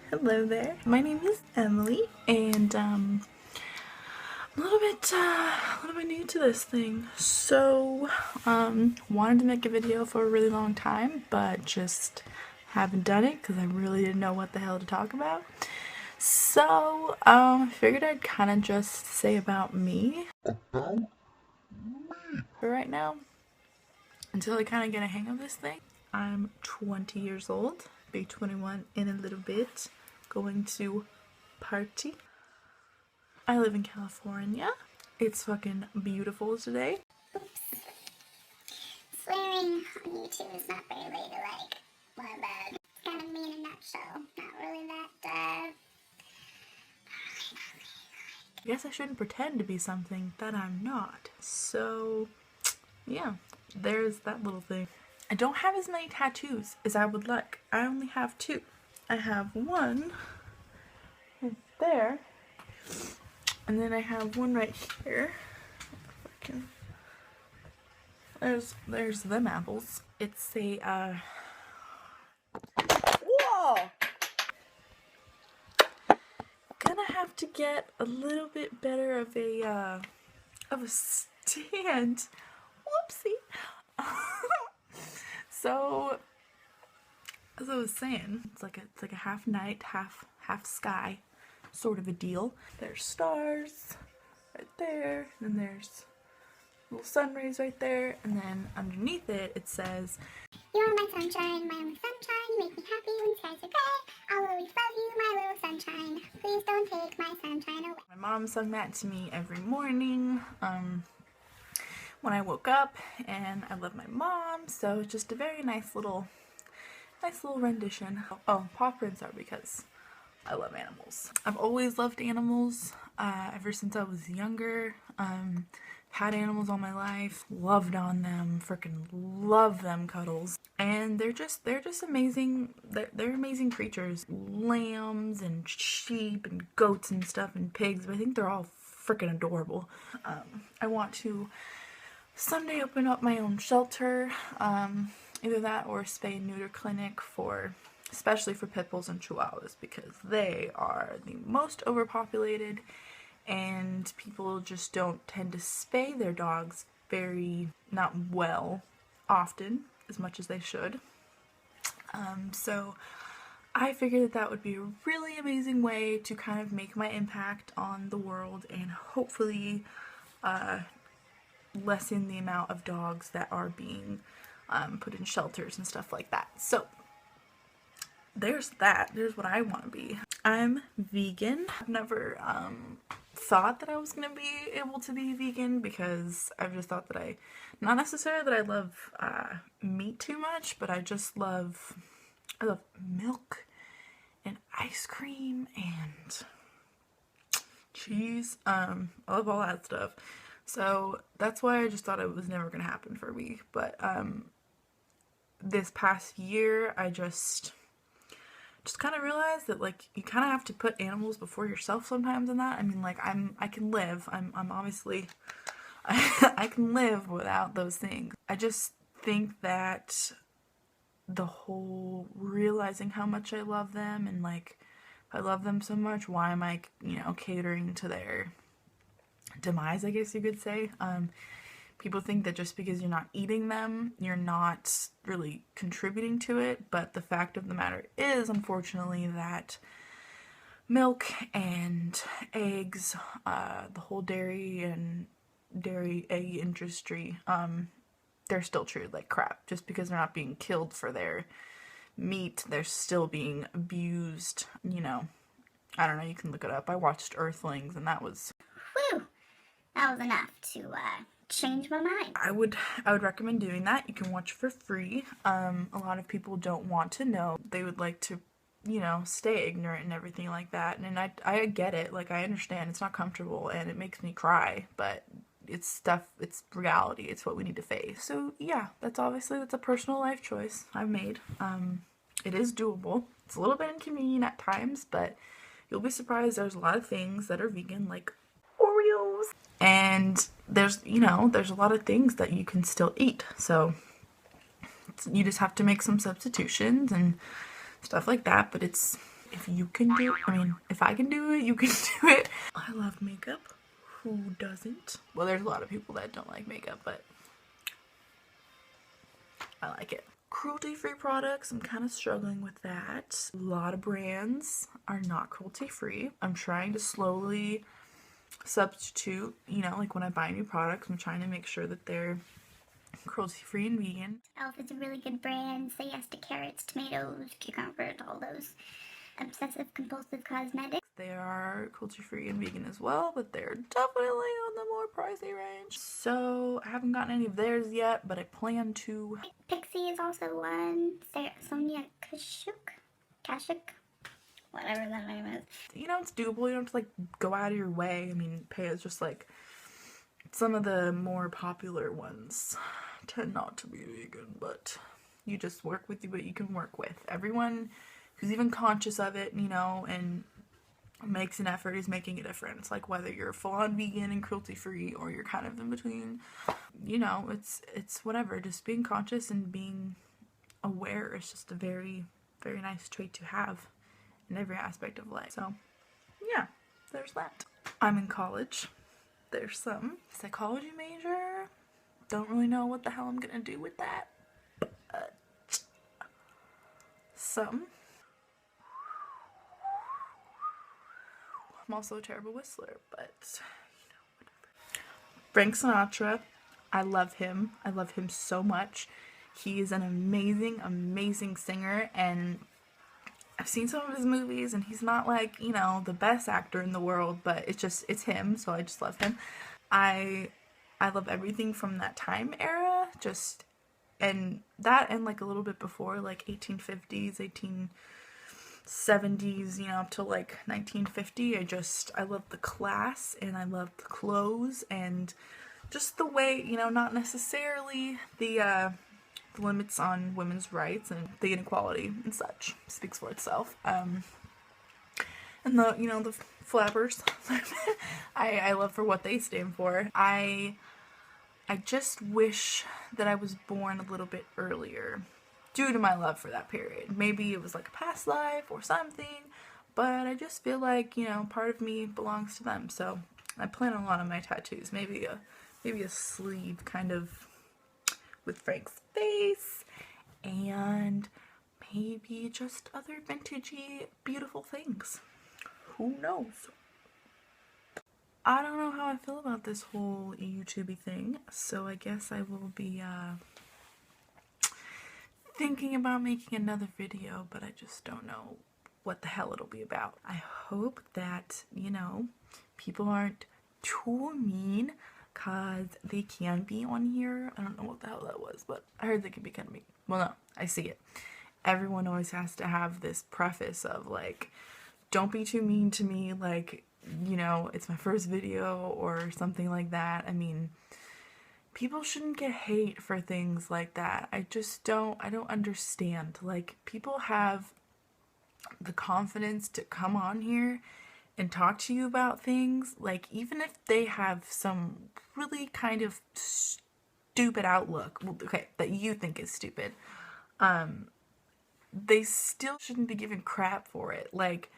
Hello there. My name is Emily, and I'm a little bit new to this thing. So, wanted to make a video for a really long time, but just haven't done it because I really didn't know what the hell to talk about. So, I figured I'd kind of just say about me for right now until I kind of get a hang of this thing. I'm 20 years old, be 21 in a little bit, going to party. I live in California. It's fucking beautiful today. Oops. Swearing on YouTube is not very ladylike. My bad. It's kind of me in a nutshell. Not really that, I guess I shouldn't pretend to be something that I'm not. So, yeah, there's that little thing. I don't have as many tattoos as I would like. I only have two. I have one right there, and then I have one right here. There's them apples. It's a whoa! Gonna have to get a little bit better of a stand. Whoopsie. So, as I was saying, it's like a half night, half sky sort of a deal. There's stars right there, and then there's little sun rays right there, and then underneath it, it says, you are my sunshine, my only sunshine. You make me happy when skies are gray. I'll always love you, my little sunshine. Please don't take my sunshine away. My mom sung that to me every morning when I woke up, and I love my mom, so it's just a very nice little rendition. Oh, paw prints are because I love animals. I've always loved animals ever since I was younger. Had animals all my life, loved on them, freaking love them cuddles, and they're just amazing. They're amazing creatures. Lambs and sheep and goats and stuff and pigs, but I think they're all freaking adorable. I want to someday open up my own shelter, either that or a spay and neuter clinic especially for pit bulls and chihuahuas, because they are the most overpopulated and people just don't tend to spay their dogs not well often as much as they should. So I figured that would be a really amazing way to kind of make my impact on the world and hopefully lessen the amount of dogs that are being put in shelters and stuff like that. So there's that. There's what I want to be. I'm vegan. I've never thought that I was gonna be able to be vegan because I've just thought that not necessarily that I love meat too much, but I love milk and ice cream and cheese. I love all that stuff. So that's why I just thought it was never gonna happen for me. But this past year I just kind of realized that like you kind of have to put animals before yourself sometimes in that. I mean, like I can live. I'm obviously I can live without those things. I just think that the whole realizing how much I love them, and like if I love them so much, why am I, catering to their demise, I guess you could say. People think that just because you're not eating them, you're not really contributing to it, but the fact of the matter is, unfortunately, that milk and eggs, the whole dairy egg industry, they're still treated like crap. Just because they're not being killed for their meat, they're still being abused, I don't know, you can look it up. I watched Earthlings, and that was... Whew! That was enough to, change my mind. I would recommend doing that. You can watch for free. A lot of people don't want to know. They would like to, stay ignorant and everything like that. And I get it. Like, I understand it's not comfortable and it makes me cry, but it's reality. It's what we need to face. So yeah, that's a personal life choice I've made. It is doable. It's a little bit inconvenient at times, but you'll be surprised there's a lot of things that are vegan, like Oreos. And there's a lot of things that you can still eat. So you just have to make some substitutions and stuff like that. But it's if you can do it, I mean, if I can do it, you can do it. I love makeup. Who doesn't? Well, there's a lot of people that don't like makeup, but I like it. Cruelty-free products, I'm kind of struggling with that. A lot of brands are not cruelty-free. I'm trying to slowly substitute, you know, like when I buy new products, I'm trying to make sure that they're cruelty-free and vegan. Elf is a really good brand. Say yes to carrots, tomatoes, cucumbers, all those obsessive compulsive cosmetics. They are cruelty-free and vegan as well, but they're definitely on the more pricey range. So I haven't gotten any of theirs yet, but I plan to. Pixie is also one. Sonia Kashuk, whatever that name is. You know, it's doable. You don't have to like go out of your way. I mean, pay is just like some of the more popular ones tend not to be vegan, but you just work with what you can work with. Everyone who's even conscious of it, you know, and makes an effort is making a difference. Like whether you're full-on vegan and cruelty-free or you're kind of in between, you know, it's whatever. Just being conscious and being aware is just a very, very nice trait to have in every aspect of life. So yeah, there's that. I'm in college. There's some psychology major. Don't really know what the hell I'm gonna do with that, but some. I'm also a terrible whistler, but you know, whatever. Frank Sinatra, I love him. I love him so much. He is an amazing, amazing singer, and I've seen some of his movies, and he's not like, you know, the best actor in the world, but it's him, so I just love him. I love everything from that time era, just, and that, and like a little bit before, like 1850s, 1870s, you know, up to like 1950. I love the class, and I love the clothes, and just the way, you know, not necessarily the limits on women's rights and the inequality and such speaks for itself. And the, you know, the flappers, I love for what they stand for. I just wish that I was born a little bit earlier due to my love for that period. Maybe it was like a past life or something, but I just feel like, you know, part of me belongs to them. So I plan on a lot of my tattoos. Maybe a sleeve kind of with Frank's face, and maybe just other vintagey, beautiful things. Who knows? I don't know how I feel about this whole YouTubey thing, so I guess I will be thinking about making another video, but I just don't know what the hell it'll be about. I hope that, you know, people aren't too mean, cause they can be on here. I don't know what the hell that was, but I heard they can be kind of mean. Well, no, I see it. Everyone always has to have this preface of like, don't be too mean to me, like, you know, it's my first video or something like that. I mean, people shouldn't get hate for things like that. I don't understand. Like, people have the confidence to come on here and talk to you about things, like, even if they have some really kind of stupid outlook, okay, that you think is stupid, they still shouldn't be given crap for it. Like,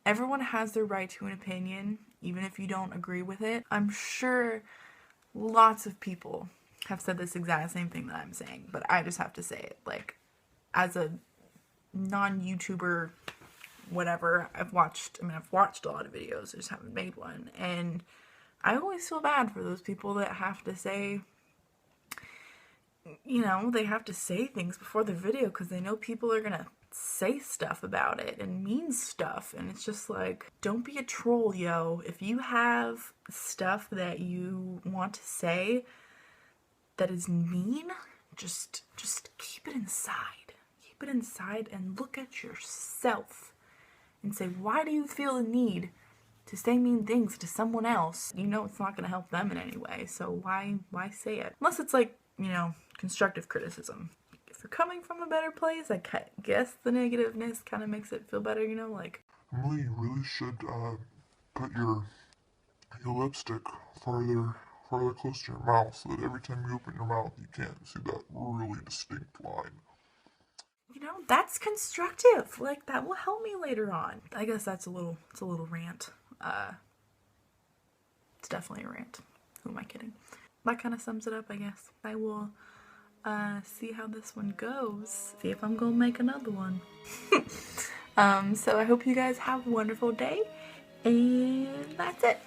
everyone has their right to an opinion, even if you don't agree with it. I'm sure lots of people have said this exact same thing that I'm saying, but I just have to say it. Like, as a non-YouTuber, whatever, I've watched a lot of videos, I just haven't made one, and I always feel bad for those people that have to say, you know, they have to say things before their video because they know people are gonna say stuff about it and mean stuff, and it's just like, don't be a troll, yo. If you have stuff that you want to say that is mean, just keep it inside. Keep it inside and look at yourself and say, why do you feel the need to say mean things to someone else? You know it's not going to help them in any way, so why say it? Unless it's like, you know, constructive criticism. If you're coming from a better place, I guess the negativeness kind of makes it feel better, you know, like, Emily, you really should put your lipstick farther close to your mouth so that every time you open your mouth you can't see that really distinct line. you know, that's constructive. Like, that will help me later on. I guess that's it's a little rant. It's definitely a rant. Who am I kidding? That kind of sums it up, I guess. I will see how this one goes. See if I'm gonna make another one. So I hope you guys have a wonderful day, and that's it.